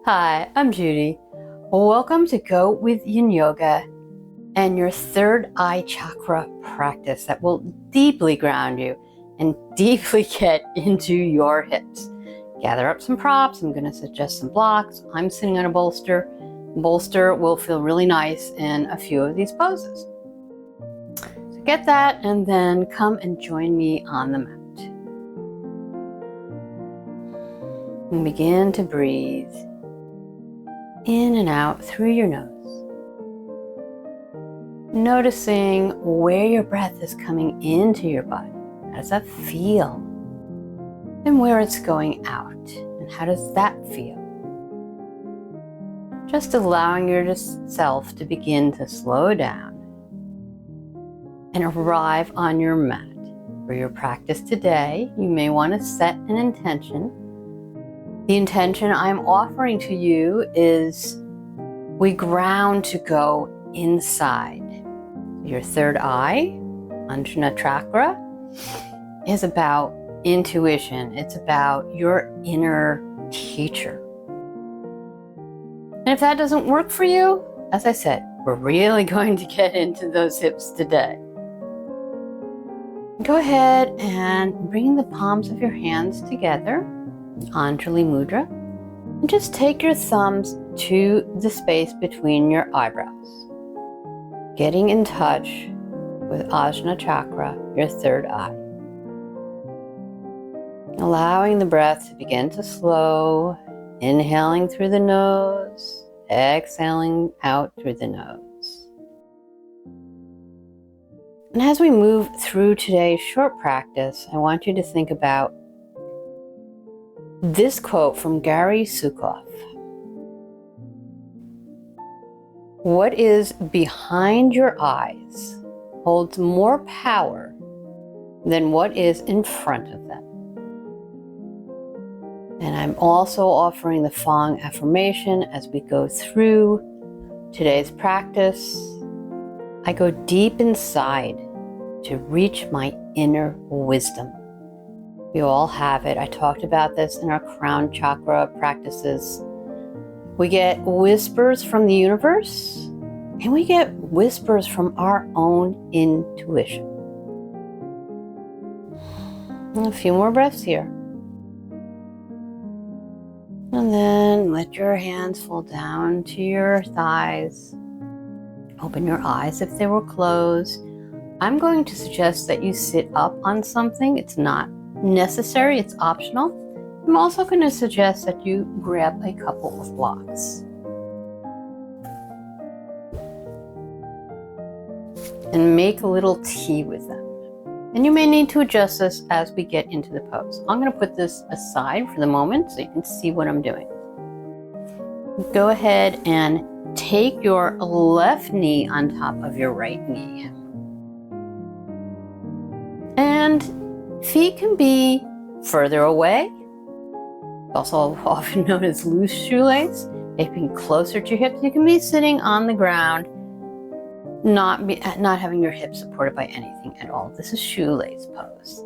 Hi, I'm Judy. Welcome to Go with Yin Yoga and your third eye chakra practice that will deeply ground you and deeply get into your hips. Gather up some props. I'm going to suggest some blocks. I'm sitting on a bolster. Bolster will feel really nice in a few of these poses. So get that and then come and join me on the mat. And begin to breathe in and out through your nose. Noticing where your breath is coming into your body. How does that feel? And where it's going out. And how does that feel? Just allowing yourself to begin to slow down and arrive on your mat. For your practice today, you may want to set an intention. The intention I'm offering to you is we ground to go inside. Your third eye, Anjali Chakra, is about intuition. It's about your inner teacher. And if that doesn't work for you, as I said, we're really going to get into those hips today. Go ahead and bring the palms of your hands together. Anjali Mudra, and just take your thumbs to the space between your eyebrows, getting in touch with Ajna Chakra, your third eye. Allowing the breath to begin to slow, inhaling through the nose, exhaling out through the nose. And as we move through today's short practice, I want you to think about this quote from Gary Zukav. What is behind your eyes holds more power than what is in front of them. And I'm also offering the following affirmation as we go through today's practice. I go deep inside to reach my inner wisdom. We all have it. I talked about this in our crown chakra practices. We get whispers from the universe, and we get whispers from our own intuition. And a few more breaths here. And then let your hands fall down to your thighs. Open your eyes if they were closed. I'm going to suggest that you sit up on something. It's not necessary, it's optional. I'm also going to suggest that you grab a couple of blocks. And make a little tea with them. And you may need to adjust this as we get into the pose. I'm going to put this aside for the moment so you can see what I'm doing. Go ahead and take your left knee on top of your right knee. And feet can be further away, also often known as loose shoelace. They can be closer to your hips. You can be sitting on the ground, not having your hips supported by anything at all. This is shoelace pose.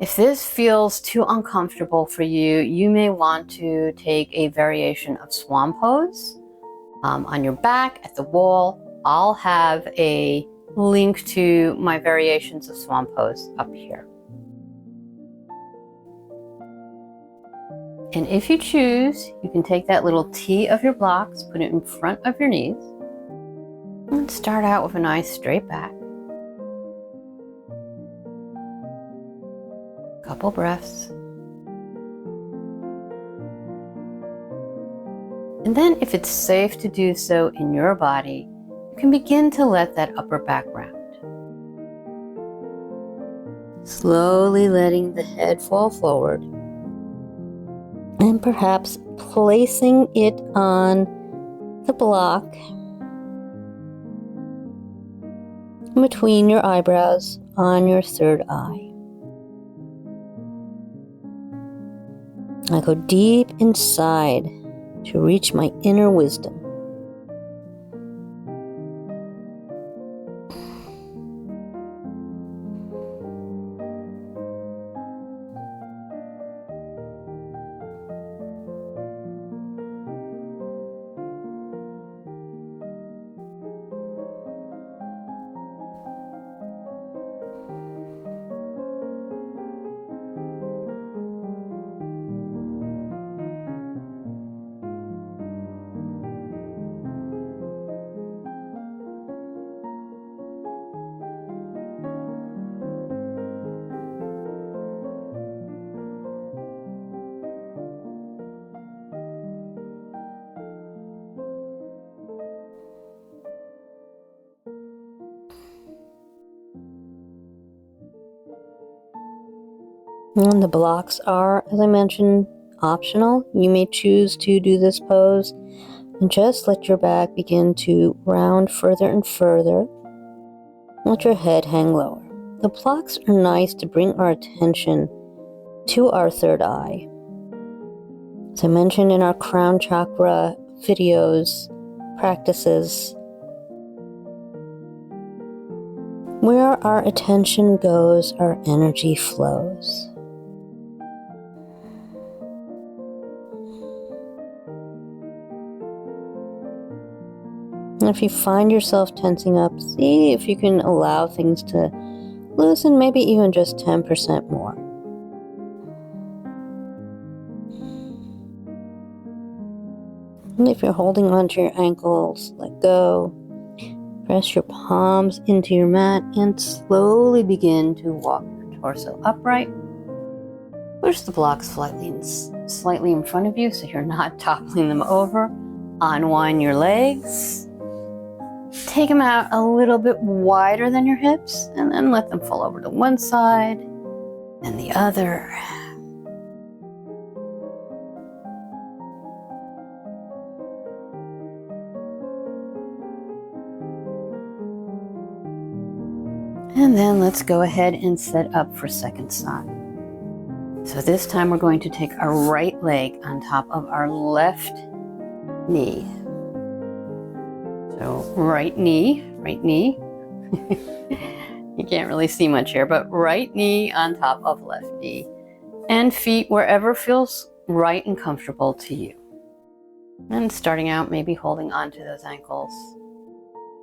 If this feels too uncomfortable for you, you may want to take a variation of swan pose on your back at the wall. I'll have a link to my variations of swan pose up here. And if you choose, you can take that little T of your blocks, put it in front of your knees, and start out with a nice straight back. Couple breaths. And then if it's safe to do so in your body, you can begin to let that upper back round. Slowly letting the head fall forward. And perhaps placing it on the block between your eyebrows on your third eye. I go deep inside to reach my inner wisdom. And the blocks are, as I mentioned, optional. You may choose to do this pose and just let your back begin to round further and further. Let your head hang lower. The blocks are nice to bring our attention to our third eye. As I mentioned in our crown chakra videos, practices, where our attention goes, our energy flows. And if you find yourself tensing up, see if you can allow things to loosen, maybe even just 10% more. And if you're holding onto your ankles, let go. Press your palms into your mat and slowly begin to walk your torso upright. Push the blocks slightly in front of you so you're not toppling them over. Unwind your legs. Take them out a little bit wider than your hips and then let them fall over to one side and the other. And then let's go ahead and set up for second side. So this time we're going to take our right leg on top of our left knee. So right knee. You can't really see much here, but right knee on top of left knee. And feet wherever feels right and comfortable to you. And starting out, maybe holding onto those ankles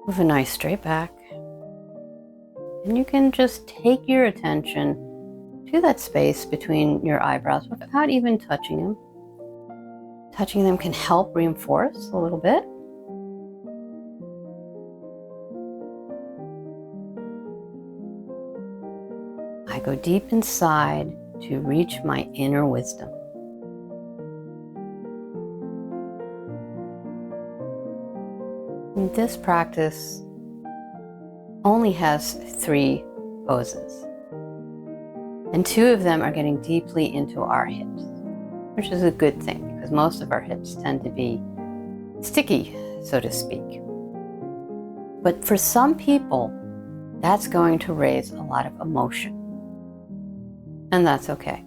with a nice straight back. And you can just take your attention to that space between your eyebrows without even touching them. Touching them can help reinforce a little bit. I go deep inside to reach my inner wisdom. And this practice only has 3 poses. And 2 of them are getting deeply into our hips, which is a good thing because most of our hips tend to be sticky, so to speak. But for some people, that's going to raise a lot of emotion. And that's okay.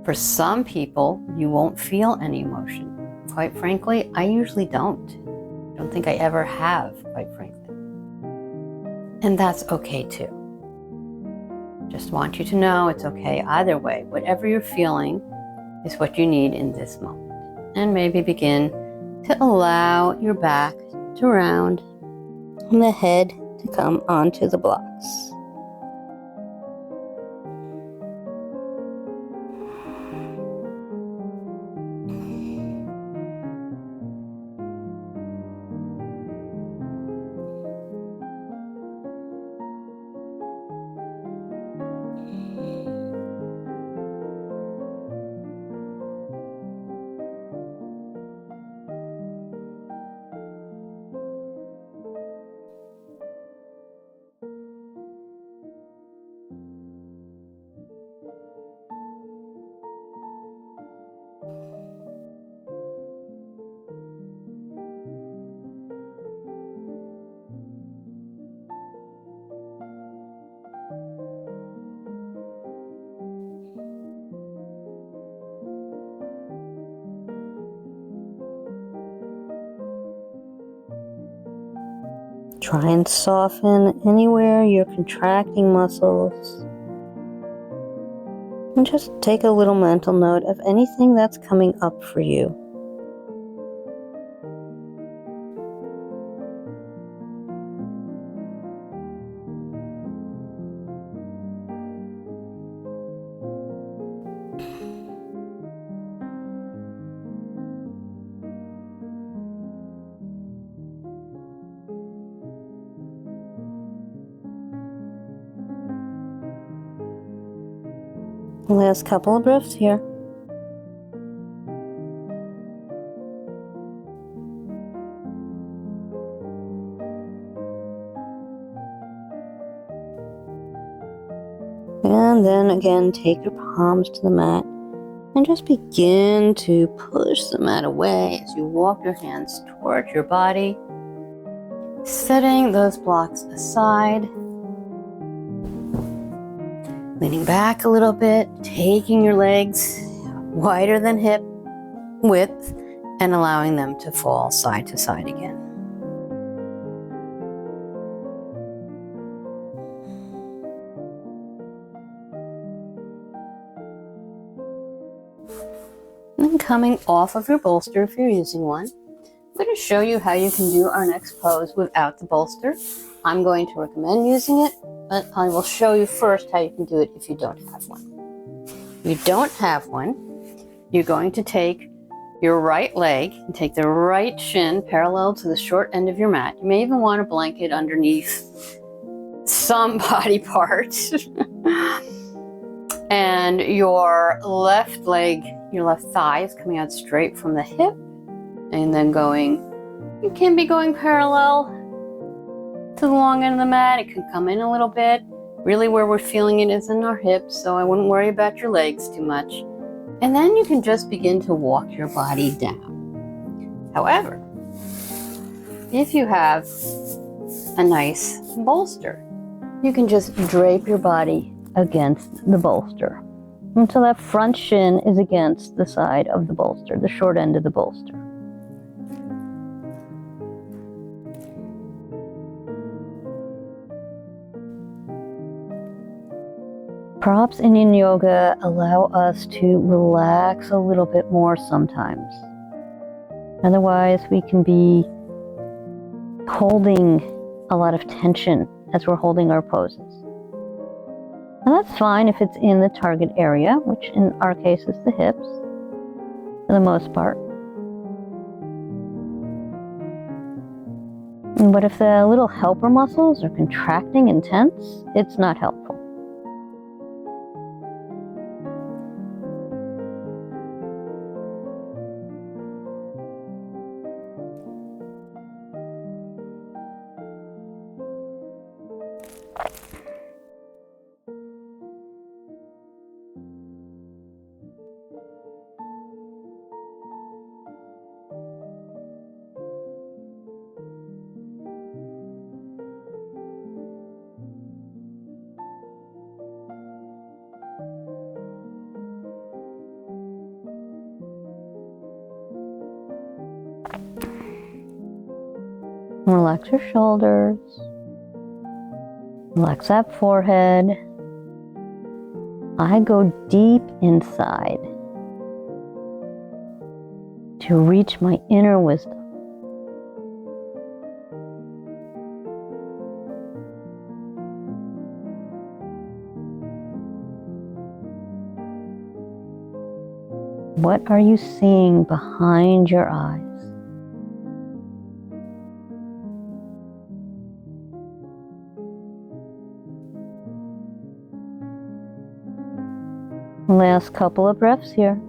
For some people, you won't feel any emotion. Quite frankly, I usually don't. I don't think I ever have, quite frankly. And that's okay too. Just want you to know it's okay either way. Whatever you're feeling is what you need in this moment. And maybe begin to allow your back to round and the head to come onto the blocks. Try and soften anywhere you're contracting muscles. And just take a little mental note of anything that's coming up for you. Last couple of breaths here. And then again, take your palms to the mat and just begin to push the mat away as you walk your hands towards your body, setting those blocks aside, leaning back a little bit, taking your legs wider than hip width and allowing them to fall side to side again. And then coming off of your bolster, if you're using one, I'm going to show you how you can do our next pose without the bolster. I'm going to recommend using it, but I will show you first how you can do it if you don't have one. If you don't have one, you're going to take your right leg and take the right shin parallel to the short end of your mat. You may even want a blanket underneath some body part. And your left leg, your left thigh is coming out straight from the hip and then you can be going parallel to the long end of the mat. It can come in a little bit. Really where we're feeling it is in our hips, so I wouldn't worry about your legs too much. And then you can just begin to walk your body down. However, if you have a nice bolster, you can just drape your body against the bolster until that front shin is against the side of the bolster, the short end of the bolster. Props in Yin Yoga allow us to relax a little bit more sometimes. Otherwise, we can be holding a lot of tension as we're holding our poses. And that's fine if it's in the target area, which in our case is the hips, for the most part. But if the little helper muscles are contracting and tense, it's not helpful. Relax your shoulders. Relax that forehead. I go deep inside to reach my inner wisdom. What are you seeing behind your eyes? Last couple of breaths here.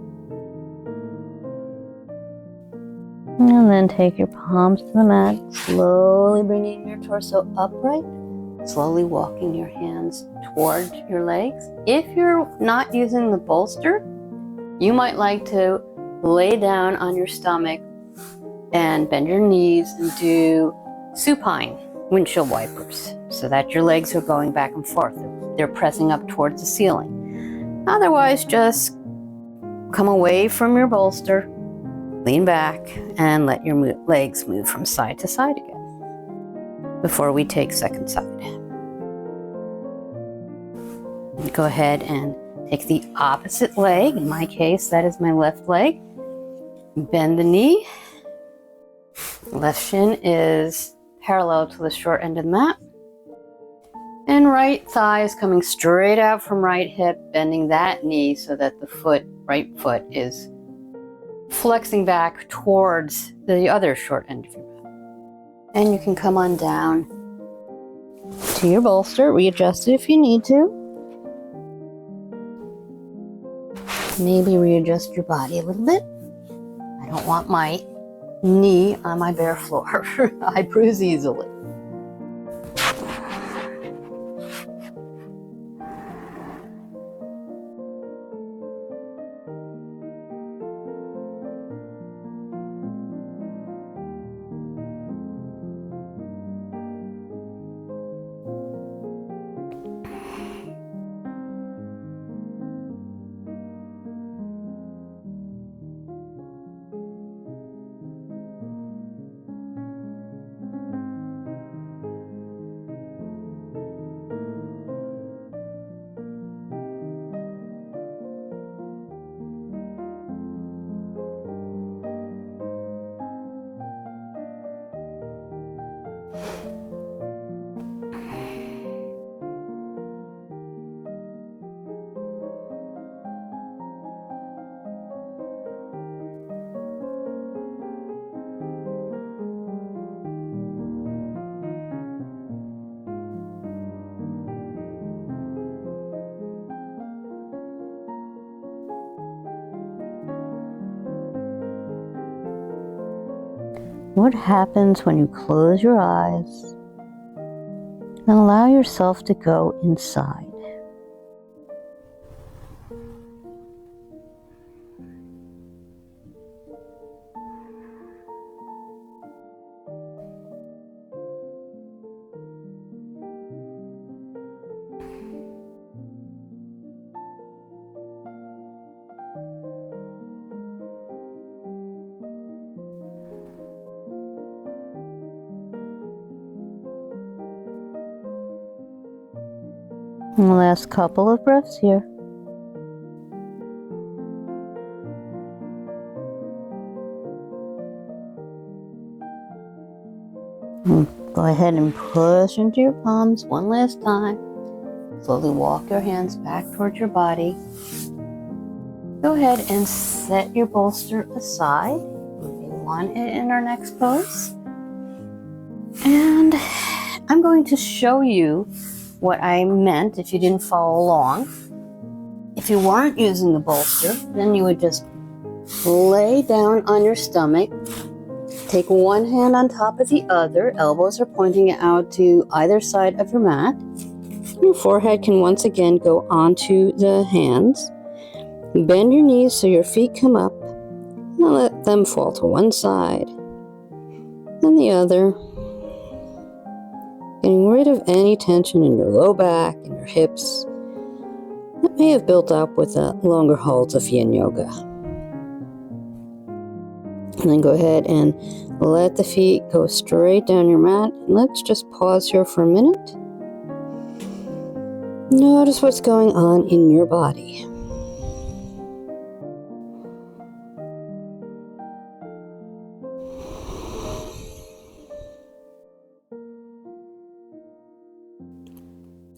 And then take your palms to the mat, slowly bringing your torso upright, slowly walking your hands towards your legs. If you're not using the bolster, you might like to lay down on your stomach and bend your knees and do supine windshield wipers so that your legs are going back and forth. They're pressing up towards the ceiling. Otherwise, just come away from your bolster, lean back, and let your legs move from side to side again before we take second side. Go ahead and take the opposite leg. In my case, that is my left leg. Bend the knee. Left shin is parallel to the short end of the mat. And right thigh is coming straight out from right hip, bending that knee so that the right foot is flexing back towards the other short end of your mat. And you can come on down to your bolster, readjust it if you need to. Maybe readjust your body a little bit. I don't want my knee on my bare floor. I bruise easily. What happens when you close your eyes and allow yourself to go inside? And the last couple of breaths here. Go ahead and push into your palms one last time. Slowly walk your hands back towards your body. Go ahead and set your bolster aside. Moving on in our next pose. And I'm going to show you what I meant if you didn't follow along. If you weren't using the bolster, then you would just lay down on your stomach. Take one hand on top of the other. Elbows are pointing out to either side of your mat. Your forehead can once again go onto the hands. Bend your knees so your feet come up. And let them fall to one side. Then the other. Getting rid of any tension in your low back and your hips that may have built up with the longer holds of Yin Yoga. And then go ahead and let the feet go straight down your mat. And let's just pause here for a minute. Notice what's going on in your body.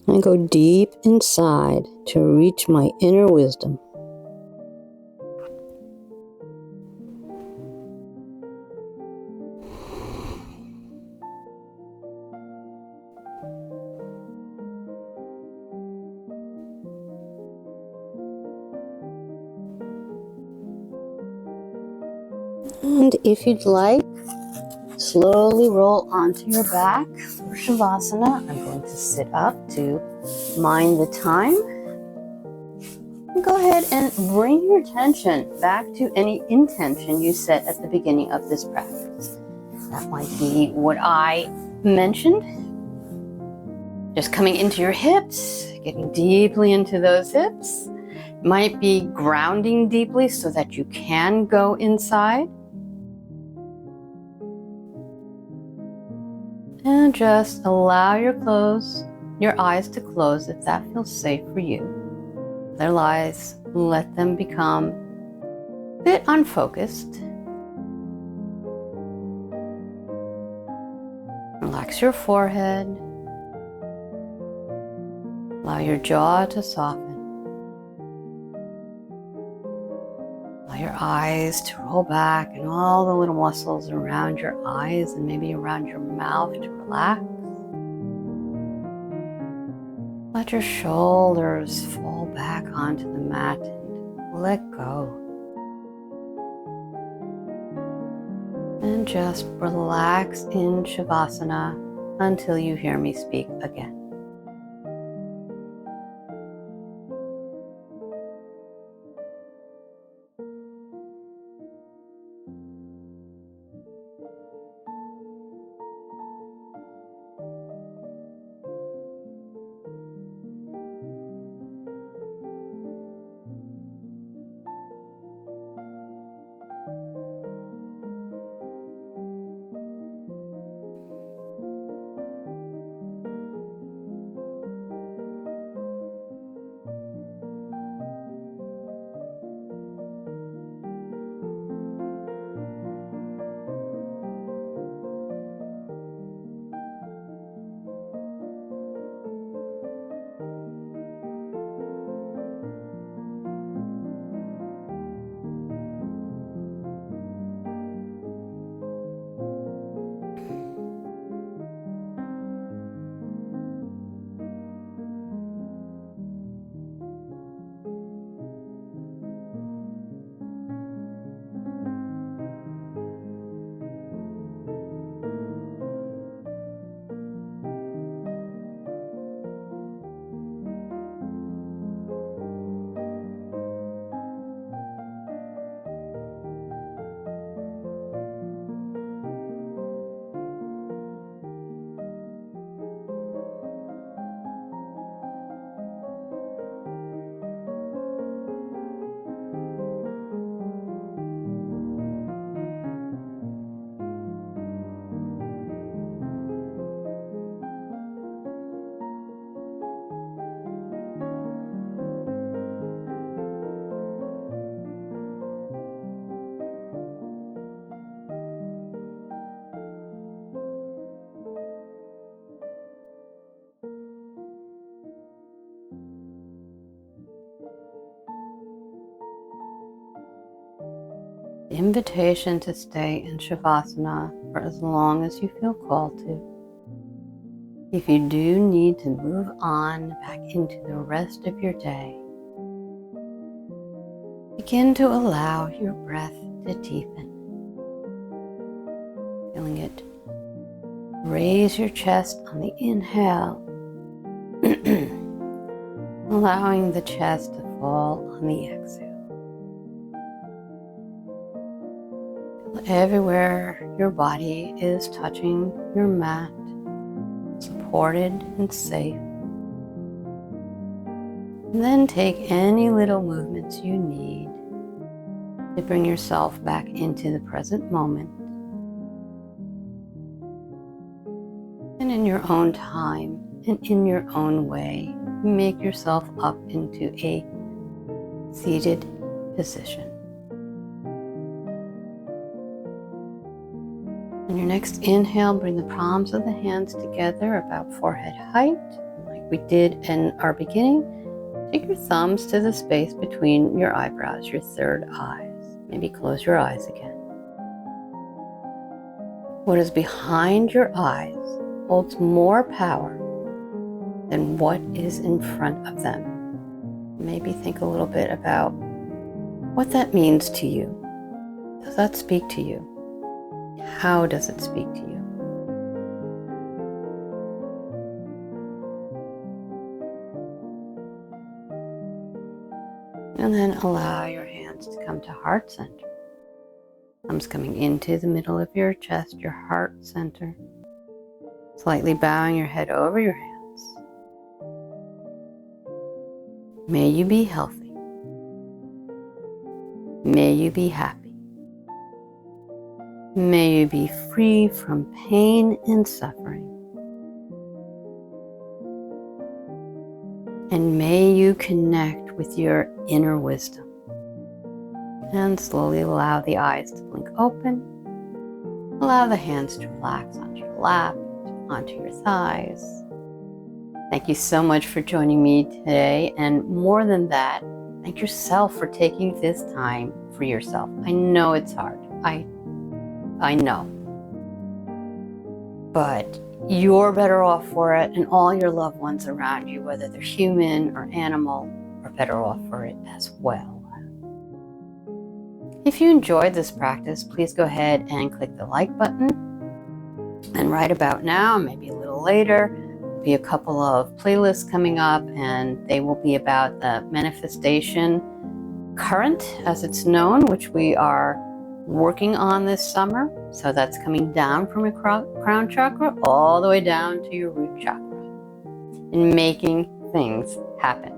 I go deep inside to reach my inner wisdom. And if you'd like, slowly roll onto your back for Savasana. I'm going to sit up to mind the time. And go ahead and bring your attention back to any intention you set at the beginning of this practice. That might be what I mentioned. Just coming into your hips, getting deeply into those hips. Might be grounding deeply so that you can go inside. And just allow your eyes to close if that feels safe for you. Otherwise, let them become a bit unfocused. Relax your forehead. Allow your jaw to soften. Allow your eyes to roll back and all the little muscles around your eyes and maybe around your mouth to relax. Let your shoulders fall back onto the mat and let go. And just relax in Shavasana until you hear me speak again. invitation to stay in Savasana for as long as you feel called to. If you do need to move on back into the rest of your day, begin to allow your breath to deepen. Feeling it raise your chest on the inhale, allowing the chest to fall on the exhale. Everywhere your body is touching your mat, supported and safe. And then take any little movements you need to bring yourself back into the present moment. And in your own time and in your own way, make yourself up into a seated position. On your next inhale, bring the palms of the hands together about forehead height. Like we did in our beginning, take your thumbs to the space between your eyebrows, your third eyes. Maybe close your eyes again. What is behind your eyes holds more power than what is in front of them. Maybe think a little bit about what that means to you. Does that speak to you? How does it speak to you? And then allow your hands to come to heart center. Thumbs coming into the middle of your chest, your heart center. Slightly bowing your head over your hands. May you be healthy. May you be happy. May you be free from pain and suffering. And may you connect with your inner wisdom. And slowly allow the eyes to blink open. Allow the hands to relax onto your lap, onto your thighs. Thank you so much for joining me today. And more than that, thank yourself for taking this time for yourself. I know it's hard. I know. But you're better off for it, and all your loved ones around you, whether they're human or animal, are better off for it as well. If you enjoyed this practice, please go ahead and click the like button. And right about now, maybe a little later, there'll be a couple of playlists coming up, and they will be about the manifestation current, as it's known, which we are working on this summer. So that's coming down from your crown chakra all the way down to your root chakra and making things happen.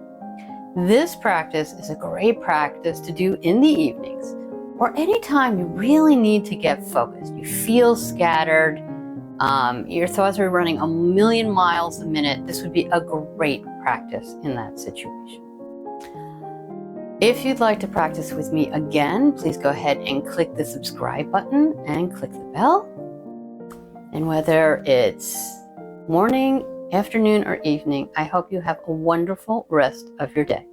This practice is a great practice to do in the evenings or anytime you really need to get focused. You feel scattered, your thoughts are running a million miles a minute. This would be a great practice in that situation. If you'd like to practice with me again, please go ahead and click the subscribe button and click the bell. And whether it's morning, afternoon, or evening, I hope you have a wonderful rest of your day.